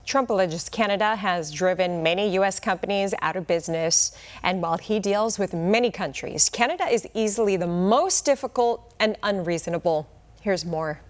Trump alleges Canada has driven many U.S. companies out of business. And while he deals with many countries, Canada is easily the most difficult and unreasonable. Here's more.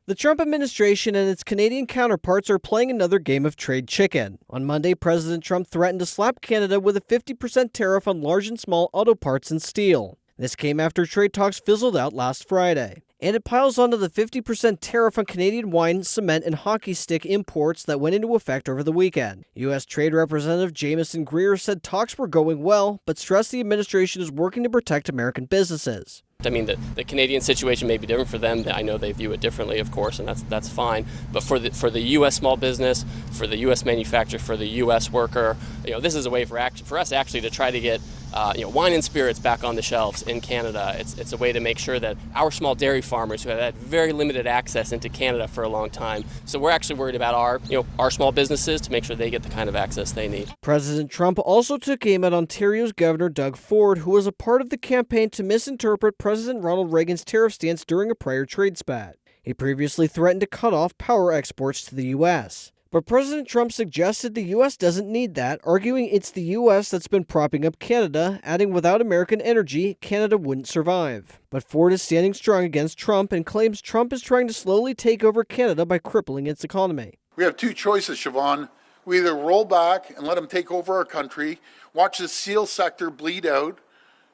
The Trump administration and its Canadian counterparts are playing another game of trade chicken. On Monday, President Trump threatened to slap Canada with a 50% tariff on large and small auto parts and steel. This came after trade talks fizzled out last Friday. And it piles onto the 50% tariff on Canadian wine, cement, and hockey stick imports that went into effect over the weekend. U.S. Trade Representative Jamieson Greer said talks were going well, but stressed the administration is working to protect American businesses. I mean, the Canadian situation may be different for them. I know they view it differently, of course, and that's fine. But for the U.S. small business, for the U.S. manufacturer, for the U.S. worker, this is a way for us actually to try to get wine and spirits back on the shelves in Canada. It's a way to make sure that our small dairy farmers who have had very limited access into Canada for a long time. So we're actually worried about our small businesses to make sure they get the kind of access they need. President Trump also took aim at Ontario's Governor Doug Ford, who was a part of the campaign to misinterpret President Ronald Reagan's tariff stance during a prior trade spat. He previously threatened to cut off power exports to the U.S. But President Trump suggested the U.S. doesn't need that, arguing it's the U.S. that's been propping up Canada, adding without American energy, Canada wouldn't survive. But Ford is standing strong against Trump and claims Trump is trying to slowly take over Canada by crippling its economy. We have two choices, Siobhan. We either roll back and let them take over our country, watch the steel sector bleed out,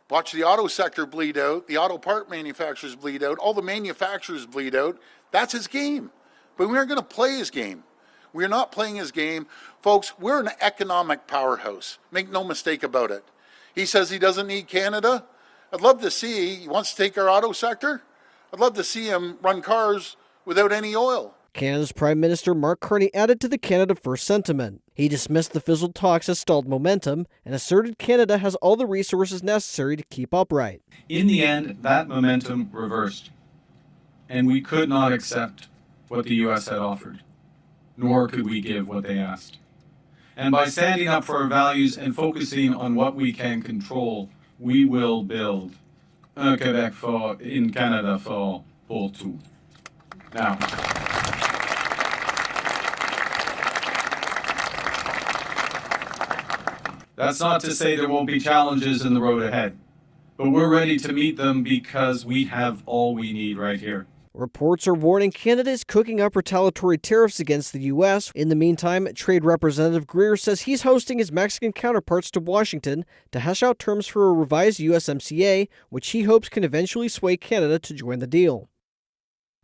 watch the auto sector bleed out, the auto part manufacturers bleed out, all the manufacturers bleed out. That's his game. But we aren't going to play his game. We're not playing his game. Folks, we're an economic powerhouse. Make no mistake about it. He says he doesn't need Canada. I'd love to see, he wants to take our auto sector. I'd love to see him run cars without any oil. Canada's Prime Minister Mark Carney added to the Canada First sentiment. He dismissed the fizzled talks as stalled momentum and asserted Canada has all the resources necessary to keep upright. In the end, that momentum reversed, and we could not accept what the U.S. had offered, nor could we give what they asked. And by standing up for our values and focusing on what we can control, we will build un Québec fort in Canada fort pour tout. Now, that's not to say there won't be challenges in the road ahead, but we're ready to meet them because we have all we need right here. Reports are warning Canada is cooking up retaliatory tariffs against the U.S. In the meantime, Trade Representative Greer says he's hosting his Mexican counterparts to Washington to hash out terms for a revised USMCA, which he hopes can eventually sway Canada to join the deal.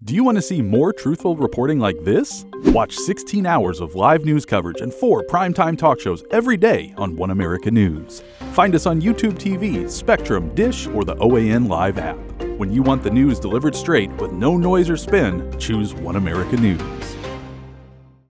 Do you want to see more truthful reporting like this? Watch 16 hours of live news coverage and 4 primetime talk shows every day on One America News. Find us on YouTube TV, Spectrum, Dish, or the OAN Live app. When you want the news delivered straight with no noise or spin, choose One America News.